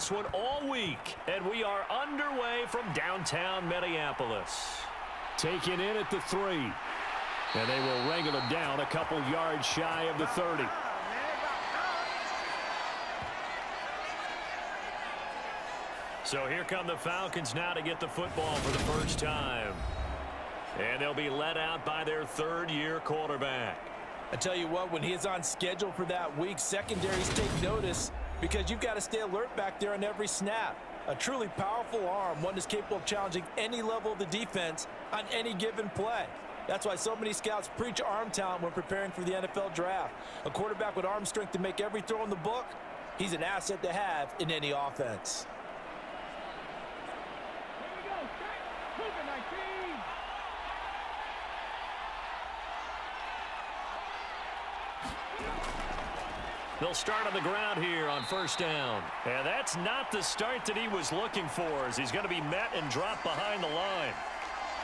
this one all week, and we are underway from downtown Minneapolis. Taken in at the 3. And they will wrangle him down a couple yards shy of the 30. So here come the Falcons now to get the football for the first time. And they'll be led out by their third-year quarterback. I tell you what, when he is on schedule for that week, secondaries take notice because you've got to stay alert back there on every snap. A truly powerful arm, one that's capable of challenging any level of the defense on any given play. That's why so many scouts preach arm talent when preparing for the NFL draft. A quarterback with arm strength to make every throw in the book, he's an asset to have in any offense. They'll start on the ground here on first down. And that's not the start that he was looking for, as he's going to be met and dropped behind the line.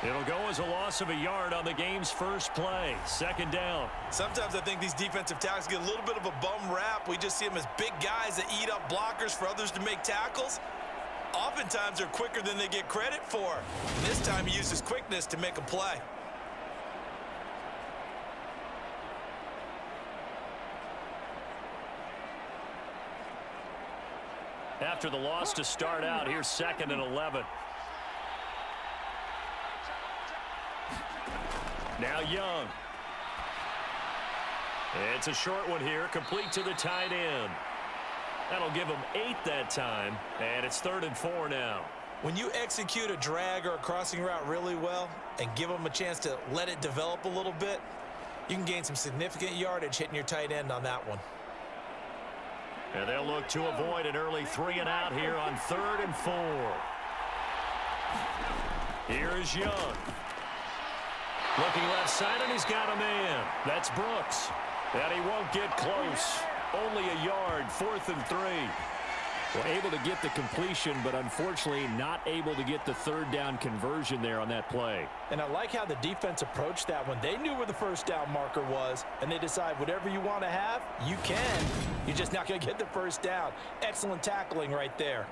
It'll go as a loss of a yard on the game's first play. Second down. Sometimes I think these defensive tackles get a little bit of a bum rap. We just see them as big guys that eat up blockers for others to make tackles. Oftentimes they're quicker than they get credit for. And this time he uses quickness to make a play. After the loss to start out, here's 2nd and 11. Now Young. It's a short one here, complete to the tight end. That'll give him 8 that time, and it's 3rd and 4 now. When you execute a drag or a crossing route really well and give them a chance to let it develop a little bit, you can gain some significant yardage hitting your tight end on that one. And they'll look to avoid an early 3 and out here on 3rd and 4. Here's Young. Looking left side, and he's got a man. That's Brooks. And he won't get close. Only a yard, 4th and 3. Well, able to get the completion, but unfortunately not able to get the third down conversion there on that play. And I like how the defense approached that one. They knew where the first down marker was, and they decide whatever you want to have, you can. You're just not going to get the first down. Excellent tackling right there.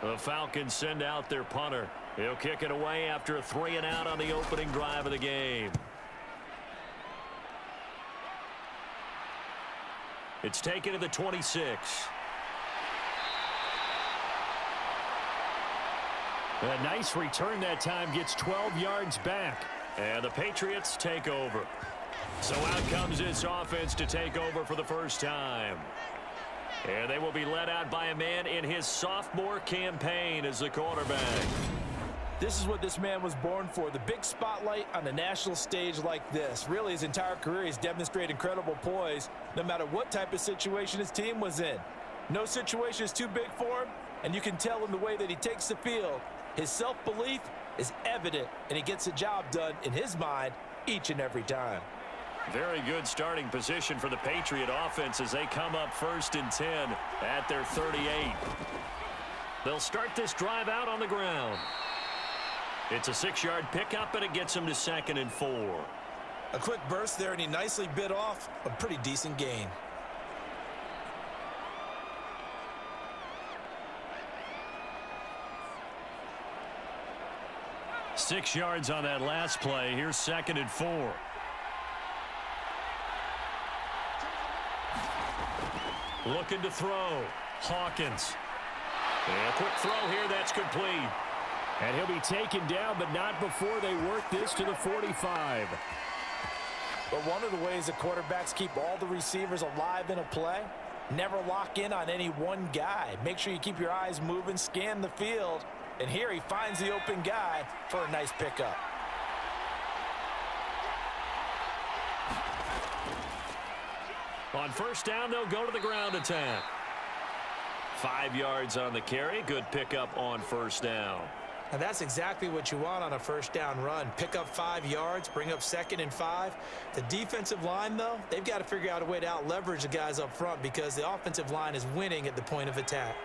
The Falcons send out their punter. He'll kick it away after a 3 and out on the opening drive of the game. It's taken to the 26. A nice return that time, gets 12 yards back. And the Patriots take over. So out comes this offense to take over for the first time. And they will be led out by a man in his sophomore campaign as the quarterback. This is what this man was born for, the big spotlight on a national stage like this. Really, his entire career, he's demonstrated incredible poise, no matter what type of situation his team was in. No situation is too big for him, and you can tell in the way that he takes the field. His self-belief is evident, and he gets the job done in his mind each and every time. Very good starting position for the Patriot offense as they come up 1st and 10 at their 38. They'll start this drive out on the ground. It's a 6-yard pickup, and it gets them to 2nd and 4. A quick burst there, and he nicely bit off a pretty decent gain. Six yards on that last play. Here's 2nd and 4. Looking to throw. Hawkins. And a quick throw here. That's complete. And he'll be taken down, but not before they work this to the 45. But one of the ways the quarterbacks keep all the receivers alive in a play, never lock in on any one guy. Make sure you keep your eyes moving, scan the field. And here he finds the open guy for a nice pickup. On first down, they'll go to the ground attack. 5 yards on the carry. Good pickup on first down. And that's exactly what you want on a first down run. Pick up 5 yards, bring up 2nd and 5. The defensive line, though, they've got to figure out a way to out-leverage the guys up front because the offensive line is winning at the point of attack.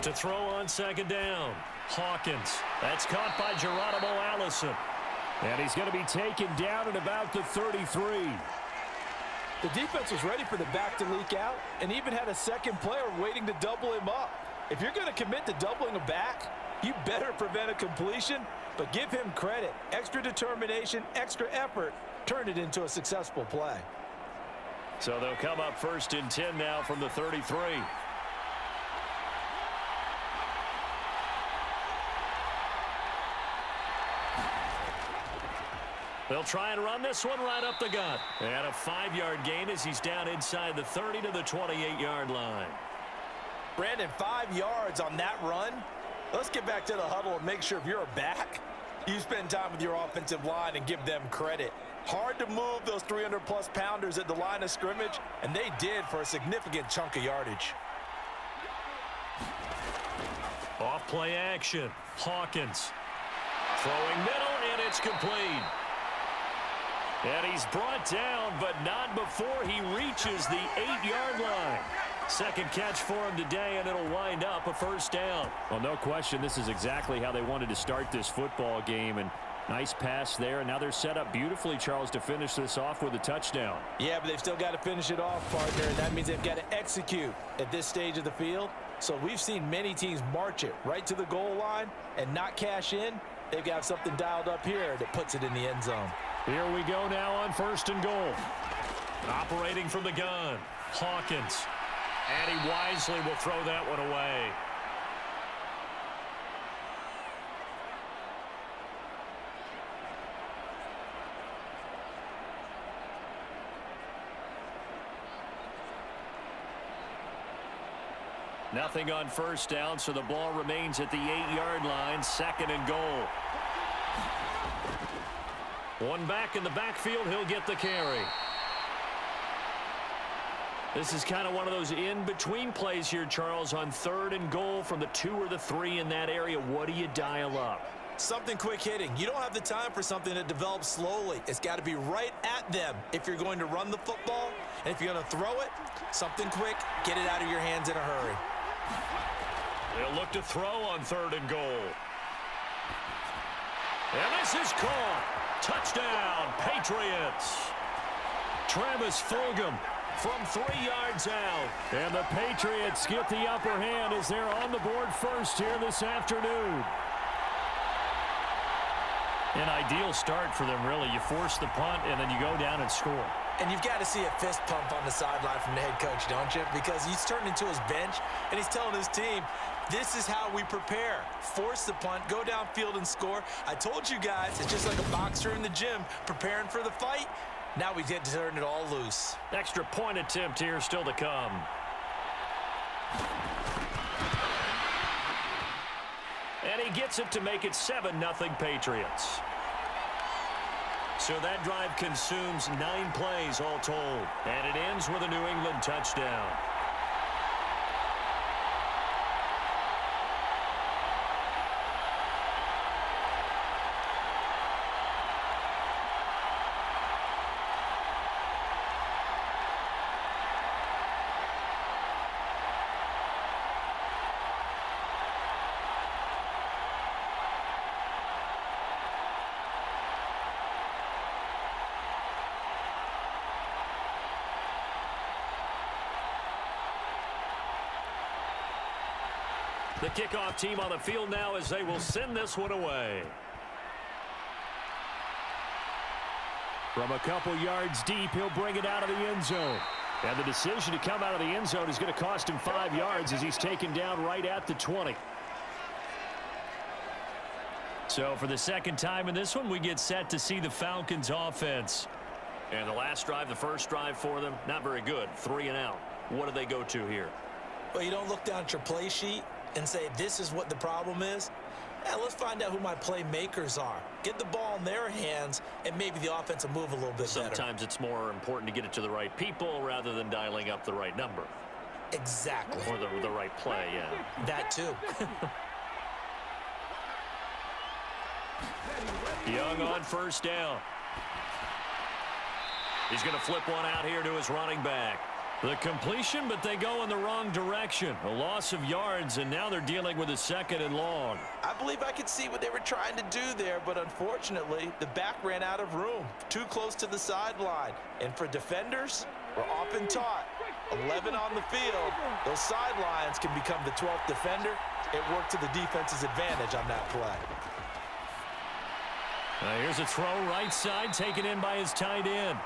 To throw on second down, Hawkins. That's caught by Geronimo Allison. And he's going to be taken down at about the 33. The defense was ready for the back to leak out and even had a second player waiting to double him up. If you're going to commit to doubling a back, you better prevent a completion, but give him credit. Extra determination, extra effort turned it into a successful play. So they'll come up first and 10 now from the 33. They'll try and run this one right up the gut. And a 5-yard gain as he's down inside the 30 to the 28-yard line. Brandon, 5 yards on that run. Let's get back to the huddle and make sure if you're a back, you spend time with your offensive line and give them credit. Hard to move those 300-plus pounders at the line of scrimmage, and they did for a significant chunk of yardage. Off play action. Hawkins. Throwing middle, and it's complete. And he's brought down, but not before he reaches the 8-yard line. Second catch for him today, and it'll wind up a first down. Well, no question, this is exactly how they wanted to start this football game. And nice pass there, and now they're set up beautifully, Charles, to finish this off with a touchdown. Yeah, but they've still got to finish it off, partner, and that means they've got to execute at this stage of the field. So we've seen many teams march it right to the goal line and not cash in. They've got something dialed up here that puts it in the end zone. Here we go now on first and goal. Operating from the gun, Hawkins. And he wisely will throw that one away. Nothing on first down, so the ball remains at the 8-yard line, second and goal. One back in the backfield, he'll get the carry. This is kind of one of those in-between plays here, Charles, on third and goal from the 2 or the 3 in that area. What do you dial up? Something quick hitting. You don't have the time for something that develops slowly. It's got to be right at them if you're going to run the football. And if you're going to throw it, something quick, get it out of your hands in a hurry. They'll look to throw on third and goal. And this is caught. Touchdown, Patriots. Travis Fulgham from 3 yards out. And the Patriots get the upper hand as they're on the board first here this afternoon. An ideal start for them, really. You force the punt, and then you go down and score. And you've got to see a fist pump on the sideline from the head coach, don't you? Because he's turned into his bench, and he's telling his team, this is how we prepare. Force the punt, go downfield and score. I told you guys, it's just like a boxer in the gym preparing for the fight. Now we get to turn it all loose. Extra point attempt here still to come. And he gets it to make it 7-0 Patriots. So that drive consumes 9 plays all told. And it ends with a New England touchdown. The kickoff team on the field now as they will send this one away. From a couple yards deep, he'll bring it out of the end zone. And the decision to come out of the end zone is going to cost him 5 yards as he's taken down right at the 20. So for the second time in this one, we get set to see the Falcons offense. And the last drive, the first drive for them, not very good. 3 and out. What do they go to here? Well, you don't look down at your play sheet and say, this is what the problem is. Yeah, let's find out who my playmakers are. Get the ball in their hands, and maybe the offense will move a little bit better. Sometimes it's more important to get it to the right people rather than dialing up the right number. Exactly. Or the right play, yeah. That too. Young on first down. He's going to flip one out here to his running back. The completion, but they go in the wrong direction. A loss of yards, and now they're dealing with a 2nd and long. I believe I could see what they were trying to do there, but unfortunately, the back ran out of room, too close to the sideline. And for defenders, we're often taught, 11 on the field, those sidelines can become the 12th defender. It worked to the defense's advantage on that play. Here's a throw right side, taken in by his tight end.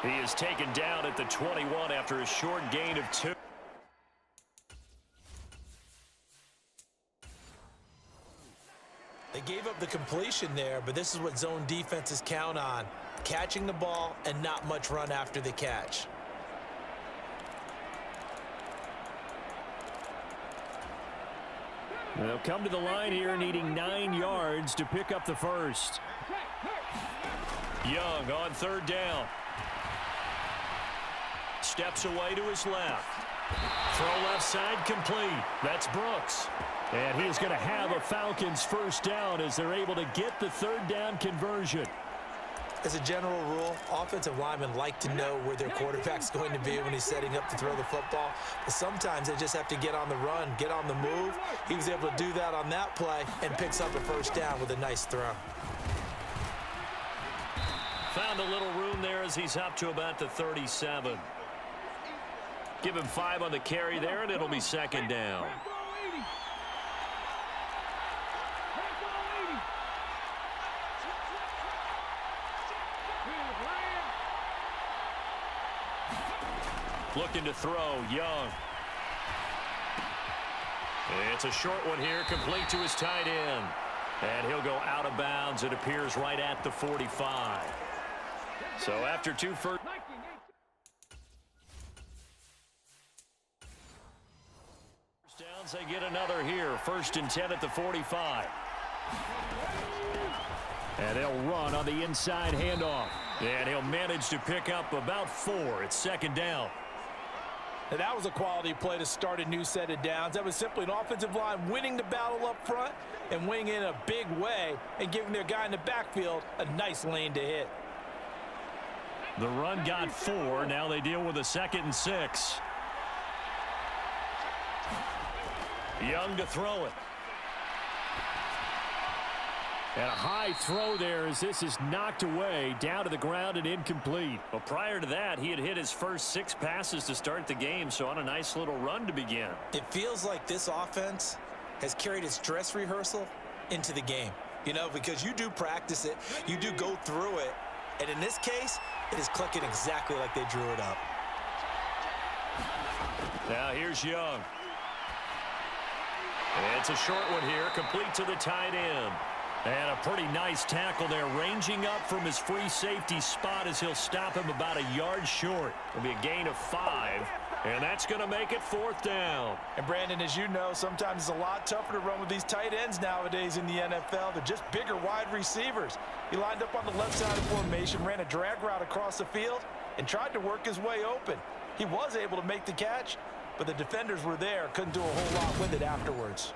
He is taken down at the 21 after a short gain of 2. They gave up the completion there, but this is what zone defenses count on. Catching the ball and not much run after the catch. They'll come to the line here needing 9 yards to pick up the first. Young on 3rd down. Steps away to his left. Throw left side complete. That's Brooks. And he's going to have a Falcons first down as they're able to get the 3rd down conversion. As a general rule, offensive linemen like to know where their quarterback's going to be when he's setting up to throw the football. But sometimes they just have to get on the run, get on the move. He was able to do that on that play and picks up a first down with a nice throw. Found a little room there as he's up to about the 37. Give him 5 on the carry there, and it'll be 2nd down. Looking to throw, Young. It's a short one here, complete to his tight end. And he'll go out of bounds, it appears, right at the 45. So after 2 first downs, they get another here. 1st and 10 at the 45. And they'll run on the inside handoff. And he'll manage to pick up about 4. It's 2nd down. And that was a quality play to start a new set of downs. That was simply an offensive line winning the battle up front and winning in a big way and giving their guy in the backfield a nice lane to hit. The run got 4. Now they deal with a 2nd and 6. Young to throw it. And a high throw there as this is knocked away, down to the ground and incomplete. Well, prior to that, he had hit his first 6 passes to start the game, so on a nice little run to begin. It feels like this offense has carried its dress rehearsal into the game. You know, because you do practice it, you do go through it, and in this case, it is clicking exactly like they drew it up. Now here's Young. It's a short one here, complete to the tight end. And a pretty nice tackle there, ranging up from his free safety spot as he'll stop him about a yard short. It'll be a gain of 5, and that's going to make it 4th down. And Brandon, as you know, sometimes it's a lot tougher to run with these tight ends nowadays in the NFL. They're just bigger wide receivers. He lined up on the left side of formation, ran a drag route across the field, and tried to work his way open. He was able to make the catch, but the defenders were there, couldn't do a whole lot with it afterwards.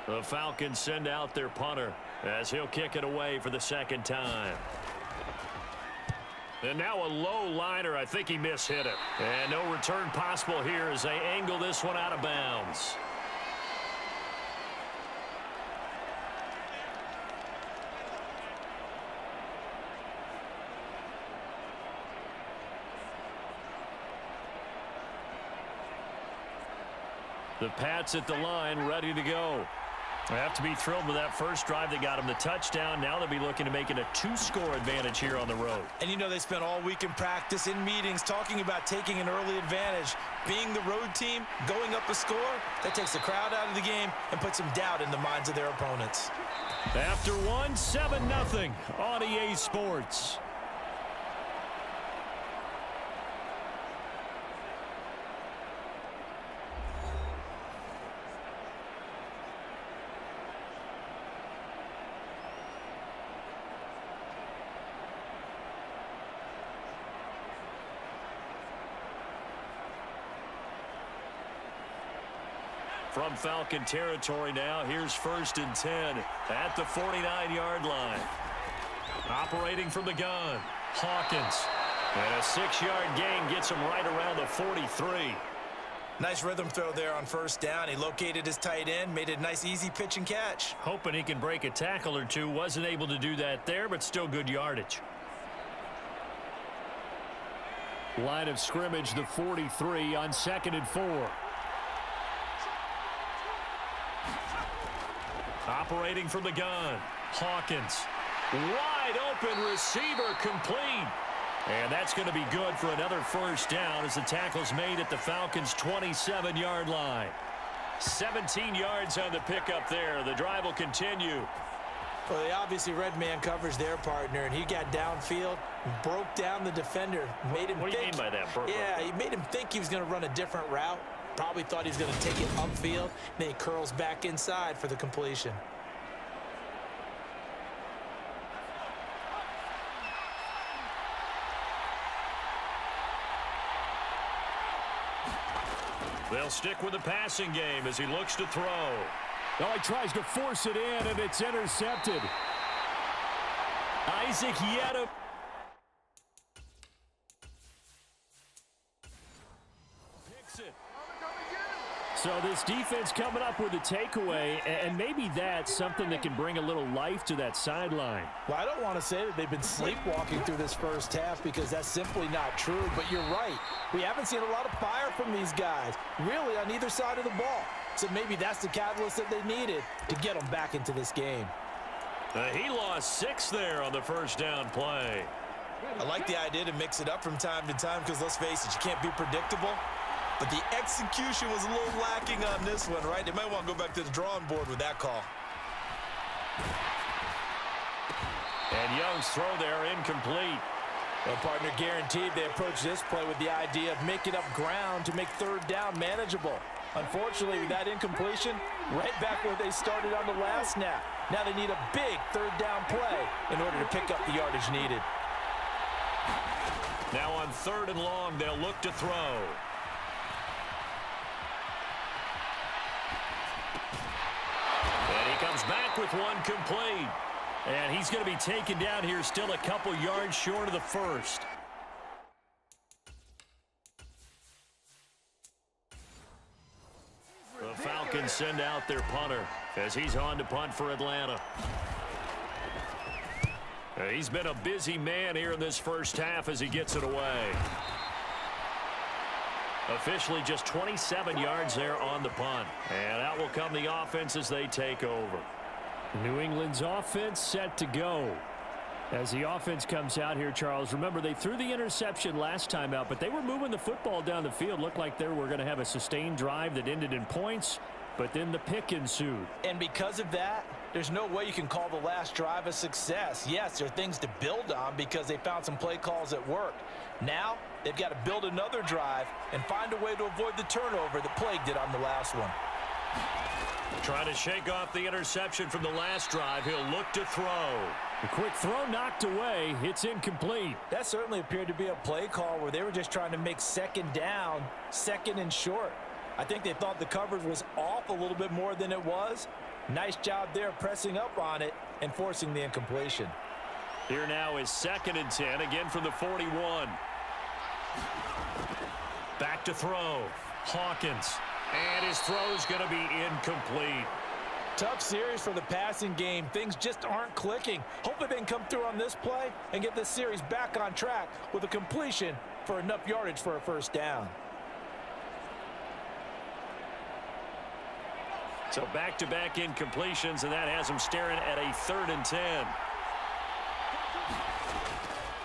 The Falcons send out their punter as he'll kick it away for the 2nd time. And now a low liner. I think he mishit it. And no return possible here as they angle this one out of bounds. The Pats at the line, ready to go. They have to be thrilled with that first drive that got them the touchdown. Now they'll be looking to make it a 2-score advantage here on the road. And you know they spent all week in practice, in meetings, talking about taking an early advantage. Being the road team, going up a score, that takes the crowd out of the game and puts some doubt in the minds of their opponents. After 1, 7-0 on EA Sports. From Falcon territory now, here's 1st and 10 at the 49-yard line. Operating from the gun, Hawkins. And a 6-yard gain gets him right around the 43. Nice rhythm throw there on 1st down. He located his tight end, made it a nice, easy pitch and catch. Hoping he can break a tackle or two. Wasn't able to do that there, but still good yardage. Line of scrimmage, the 43 on 2nd and 4. Operating from the gun, Hawkins. Wide open receiver, complete. And that's going to be good for another 1st down as the tackle's made at the Falcons' 27-yard line. 17 yards on the pickup there. The drive will continue. Well, they obviously red man covers their partner, and he got downfield, broke down the defender, made him What do you mean by that? Yeah, he made him think he was going to run a different route. Probably thought he was going to take it upfield. Then he curls back inside for the completion. They'll stick with the passing game as he looks to throw. Oh, he tries to force it in, and it's intercepted. Isaac Yetta. Picks it. So this defense coming up with a takeaway, and maybe that's something that can bring a little life to that sideline. Well, I don't want to say that they've been sleepwalking through this 1st half because that's simply not true, but you're right. We haven't seen a lot of fire from these guys, really on either side of the ball. So maybe that's the catalyst that they needed to get them back into this game. He lost 6 there on the 1st down play. I like the idea to mix it up from time to time because, let's face it, you can't be predictable. But the execution was a little lacking on this one, right? They might want to go back to the drawing board with that call. And Young's throw there incomplete. Well, partner, guaranteed they approach this play with the idea of making up ground to make 3rd down manageable. Unfortunately, with that incompletion, right back where they started on the last snap. Now they need a big 3rd down play in order to pick up the yardage needed. Now on 3rd and long, they'll look to throw. And he comes back with one complete. And he's going to be taken down here still a couple yards short of the 1st. The Falcons send out their punter as he's on to punt for Atlanta. He's been a busy man here in this 1st half as he gets it away. Officially just 27 yards there on the punt. And out will come the offense as they take over. New England's offense set to go. As the offense comes out here, Charles, remember they threw the interception last time out, but they were moving the football down the field. Looked like they were going to have a sustained drive that ended in points, but then the pick ensued. And because of that, there's no way you can call the last drive a success. Yes, there are things to build on because they found some play calls that worked. Now, they've got to build another drive and find a way to avoid the turnover that plagued it on the last one. Trying to shake off the interception from the last drive. He'll look to throw. A quick throw knocked away. It's incomplete. That certainly appeared to be a play call where they were just trying to make 2nd down, 2nd and short. I think they thought the coverage was off a little bit more than it was. Nice job there pressing up on it and forcing the incompletion. Here now is 2nd and 10, again from the 41. Back to throw. Hawkins. And his throw is going to be incomplete. Tough series for the passing game. Things just aren't clicking. Hopefully they can come through on this play and get this series back on track with a completion for enough yardage for a 1st down. So back-to-back incompletions, and that has him staring at a 3rd and 10.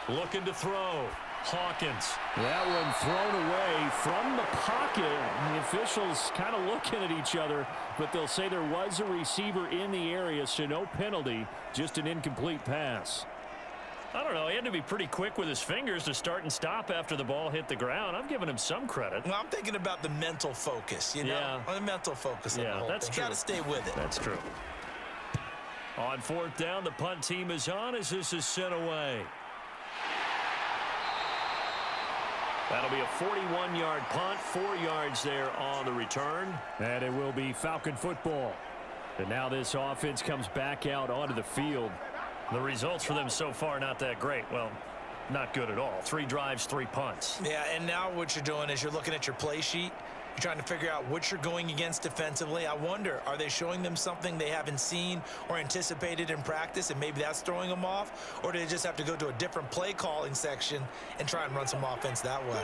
Looking to throw. Hawkins. That one thrown away from the pocket. The officials kind of looking at each other, but they'll say there was a receiver in the area, so no penalty, just an incomplete pass. I don't know. He had to be pretty quick with his fingers to start and stop after the ball hit the ground. I'm giving him some credit. Well, I'm thinking about the mental focus, you know? The mental focus. Yeah, that's true. Got to stay with it. That's true. On 4th down, the punt team is on as this is sent away. That'll be a 41-yard punt, 4 yards there on the return. And it will be Falcon football. And now this offense comes back out onto the field. The results for them so far not that great. Well, not good at all. 3 drives, 3 punts. Yeah, and now what you're doing is you're looking at your play sheet. You're trying to figure out what you're going against defensively. I wonder, are they showing them something they haven't seen or anticipated in practice, and maybe that's throwing them off? Or do they just have to go to a different play calling section and try and run some offense that way?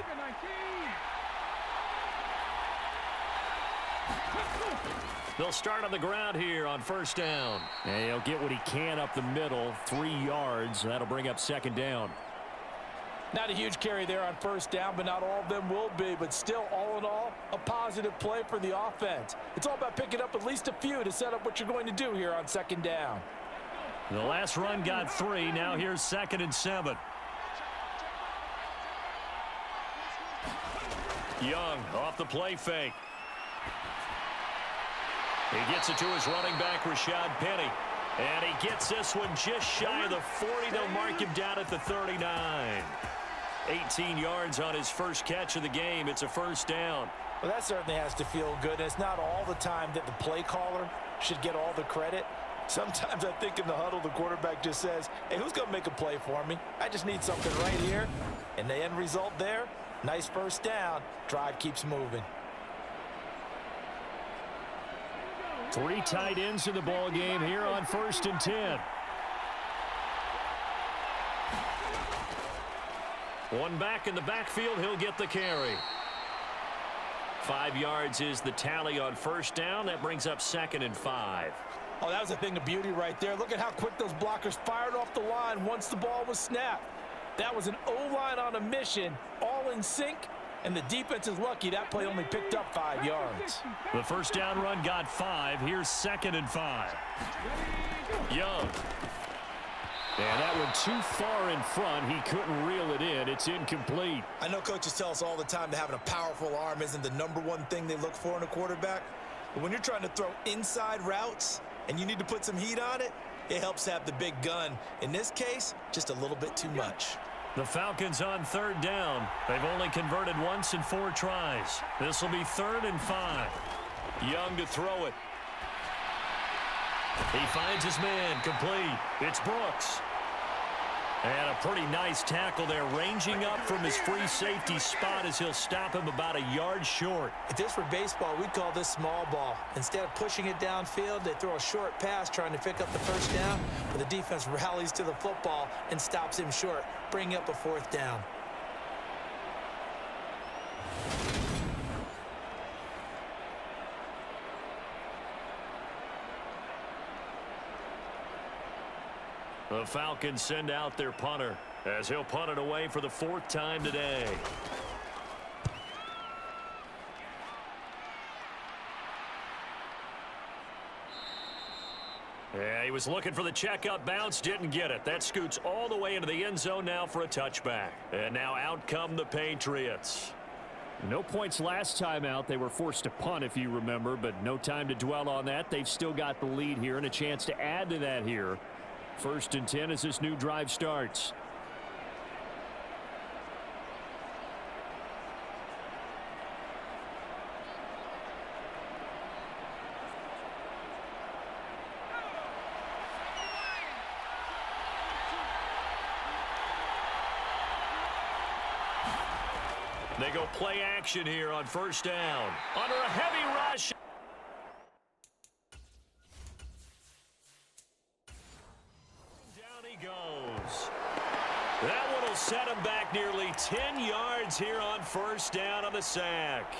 They'll start on the ground here on first down. And he'll get what he can up the middle, 3 yards. That'll bring up second down. Not a huge carry there on first down, but not all of them will be. But still, all in all, a positive play for the offense. It's all about picking up at least a few to set up what you're going to do here on second down. The last run got 3. Now here's 2nd and 7. Young off the play fake. He gets it to his running back, Rashad Penny. And he gets this one just shy of the 40. They'll mark him down at the 39. 18 yards on his first catch of the game. It's a first down. Well, that certainly has to feel good. It's not all the time that the play caller should get all the credit. Sometimes I think in the huddle, the quarterback just says, hey, who's going to make a play for me? I just need something right here. And the end result there, nice first down. Drive keeps moving. 3 tight ends in the ball game here on 1st and 10. One back in the backfield. He'll get the carry. 5 yards is the tally on first down. That brings up 2nd and 5. Oh, that was a thing of beauty right there. Look at how quick those blockers fired off the line once the ball was snapped. That was an O-line on a mission, all in sync. And the defense is lucky that play only picked up 5 yards. The first down run got 5. Here's 2nd and 5. Young. And that one too far in front. He couldn't reel it in. It's incomplete. I know coaches tell us all the time that having a powerful arm isn't the #1 thing they look for in a quarterback. But when you're trying to throw inside routes and you need to put some heat on it, it helps have the big gun. In this case, just a little bit too much. The Falcons on 3rd down. They've only converted once in 4 tries. This will be 3rd and 5. Young to throw it. He finds his man, complete. It's Brooks. And a pretty nice tackle there, ranging up from his free safety spot as he'll stop him about a yard short. If this were baseball, we'd call this small ball. Instead of pushing it downfield, they throw a short pass trying to pick up the first down, but the defense rallies to the football and stops him short, bringing up a 4th down. The Falcons send out their punter as he'll punt it away for the 4th time today. Yeah, he was looking for the checkup bounce, didn't get it. That scoots all the way into the end zone now for a touchback. And now out come the Patriots. No points last time out. They were forced to punt, if you remember, but no time to dwell on that. They've still got the lead here and a chance to add to that here. 1st and 10 as this new drive starts. They go play action here on first down. Under a heavy rush. Down he goes. That one will set him back nearly 10 yards here on first down on the sack.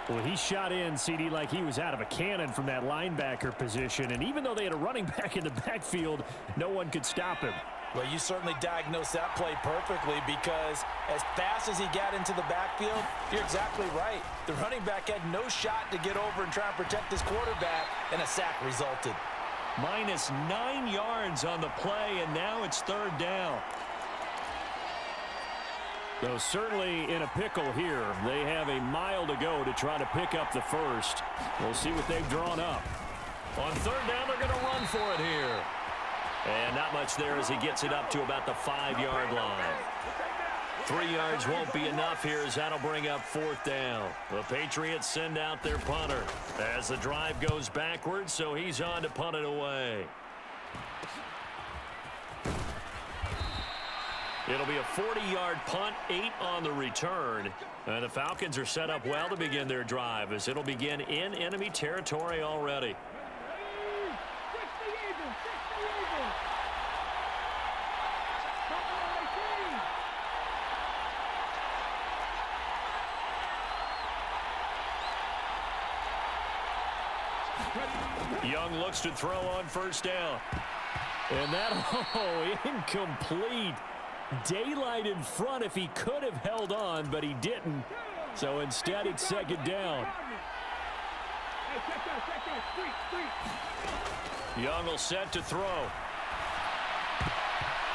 Well, he shot in, CD, like he was out of a cannon from that linebacker position. And even though they had a running back in the backfield, no one could stop him. Well, you certainly diagnosed that play perfectly because as fast as he got into the backfield, you're exactly right. The running back had no shot to get over and try and protect his quarterback, and a sack resulted. Minus 9 yards on the play, and now it's 3rd down. Though certainly in a pickle here. They have a mile to go to try to pick up the first. We'll see what they've drawn up. On 3rd down, they're going to run for it here. And not much there as he gets it up to about the 5-yard line. 3 yards won't be enough here as that'll bring up 4th down. The Patriots send out their punter as the drive goes backwards, so he's on to punt it away. It'll be a 40-yard punt, 8 on the return. And the Falcons are set up well to begin their drive as it'll begin in enemy territory already. Young looks to throw on 1st down. And that, incomplete. Daylight in front if he could have held on, but he didn't. So instead, it's 2nd down. Young will set to throw.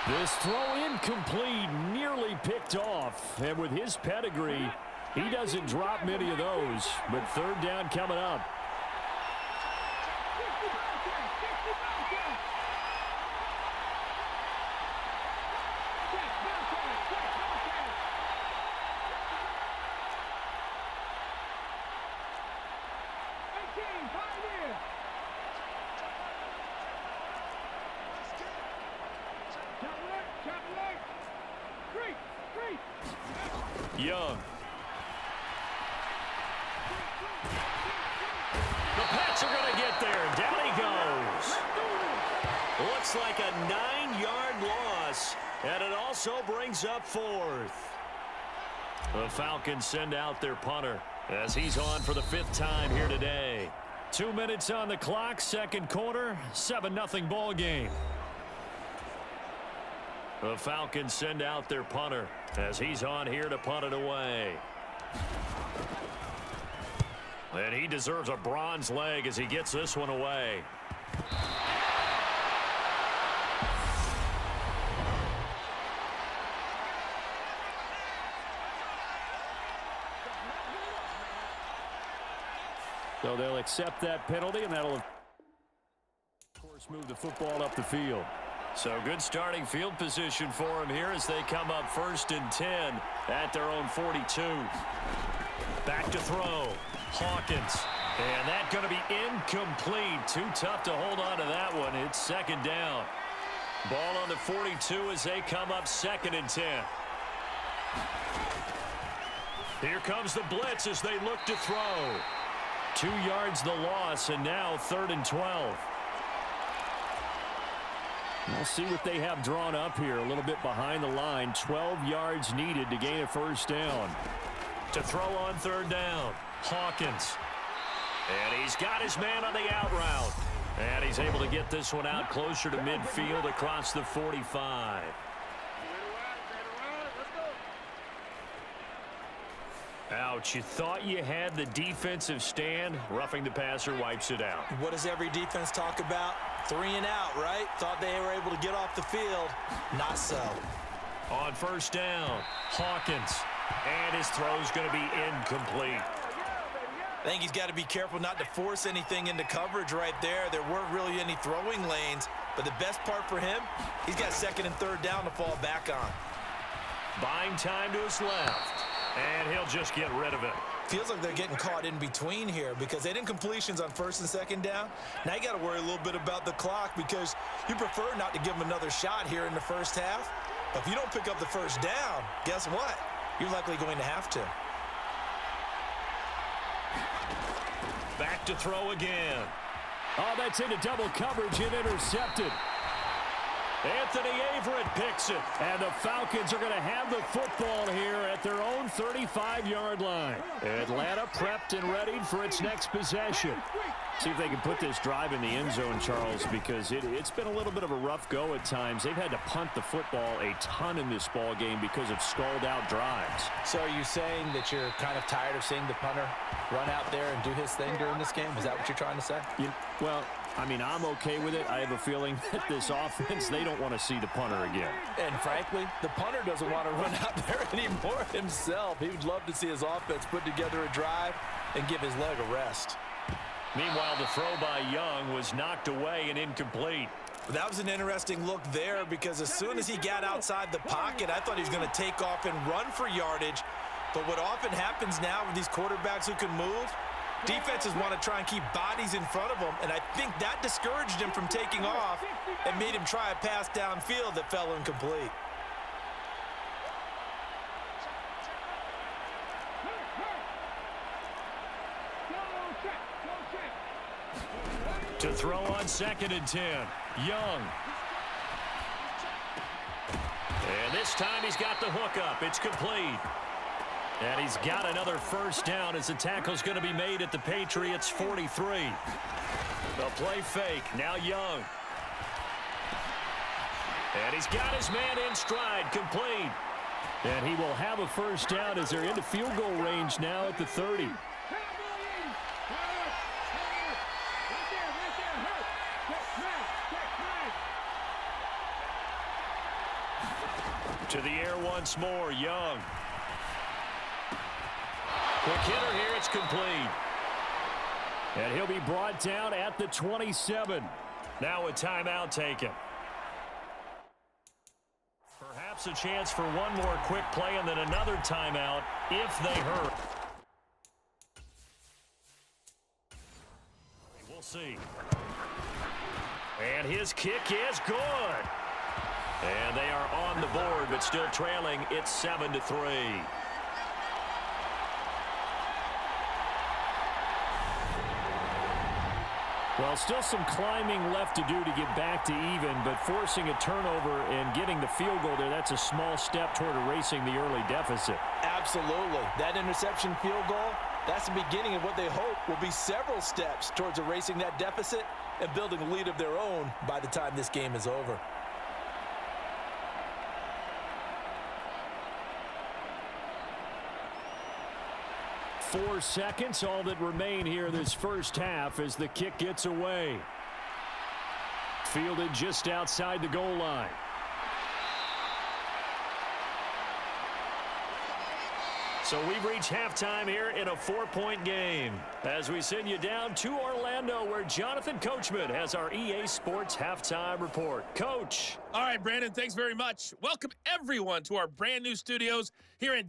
This throw incomplete, nearly picked off. And with his pedigree, he doesn't drop many of those. But 3rd down coming up. Young. The Pats are going to get there. Down he goes. Looks like a 9-yard loss, and it also brings up 4th. The Falcons send out their punter as he's on for the 5th time here today. 2 minutes on the clock, 2nd quarter, 7-0 ball game. The Falcons send out their punter as he's on here to punt it away. And he deserves a bronze leg as he gets this one away. So they'll accept that penalty, and that'll, of course, move the football up the field. So good starting field position for him here as they come up 1st and 10 at their own 42. Back to throw. Hawkins. And that's going to be incomplete. Too tough to hold on to that one. It's 2nd down. Ball on the 42 as they come up 2nd and 10. Here comes the blitz as they look to throw. 2 yards the loss, and now 3rd and 12. We'll see what they have drawn up here. A little bit behind the line. 12 yards needed to gain a 1st down. To throw on 3rd down. Hawkins. And he's got his man on the out route. And he's able to get this one out closer to midfield across the 45. Ouch, you thought you had the defensive stand. Roughing the passer wipes it out. What does every defense talk about? 3 and out, right? Thought they were able to get off the field. Not so. On 1st down, Hawkins. And his throw's going to be incomplete. I think he's got to be careful not to force anything into coverage right there. There weren't really any throwing lanes. But the best part for him, he's got 2nd and 3rd down to fall back on. Buying time to his left. And he'll just get rid of it. Feels like they're getting caught in between here because they had incompletions on 1st and 2nd down. Now you got to worry a little bit about the clock because you prefer not to give them another shot here in the 1st half. But if you don't pick up the 1st down, guess what? You're likely going to have to. Back to throw again. Oh, that's into double coverage and intercepted. Anthony Averett picks it. And the Falcons are going to have the football here at their own 35-yard line. Atlanta prepped and ready for its next possession. See if they can put this drive in the end zone, Charles, because it's been a little bit of a rough go at times. They've had to punt the football a ton in this ball game because of stalled-out drives. So are you saying that you're kind of tired of seeing the punter run out there and do his thing during this game? Is that what you're trying to say? Well, I mean, I'm okay with it. I have a feeling that this offense, they don't want to see the punter again. And frankly, the punter doesn't want to run out there anymore himself. He would love to see his offense put together a drive and give his leg a rest. Meanwhile, the throw by Young was knocked away and incomplete. That was an interesting look there because as soon as he got outside the pocket, I thought he was going to take off and run for yardage. But what often happens now with these quarterbacks who can move, defenses want to try and keep bodies in front of them, and I think that discouraged him from taking off and made him try a pass downfield that fell incomplete. To throw on 2nd and 10, Young. And this time he's got the hook up. It's complete. And he's got another first down as the tackle's going to be made at the Patriots 43. The play fake. Now Young. And he's got his man in stride. Complete. And he will have a first down as they're into field goal range now at the 30. To the air once more, Young. Quick hitter here, it's complete. And he'll be brought down at the 27. Now a timeout taken. Perhaps a chance for one more quick play and then another timeout if they hurry. We'll see. And his kick is good. And they are on the board, but still trailing. It's 7-3. Well, still some climbing left to do to get back to even, but forcing a turnover and getting the field goal there, that's a small step toward erasing the early deficit. Absolutely. That interception field goal, that's the beginning of what they hope will be several steps towards erasing that deficit and building a lead of their own by the time this game is over. 4 seconds, all that remain here this first half as the kick gets away. Fielded just outside the goal line. So we've reached halftime here in a 4-point game as we send you down to Orlando where Jonathan Coachman has our EA Sports halftime report. Coach. All right, Brandon, thanks very much. Welcome everyone to our brand new studios here in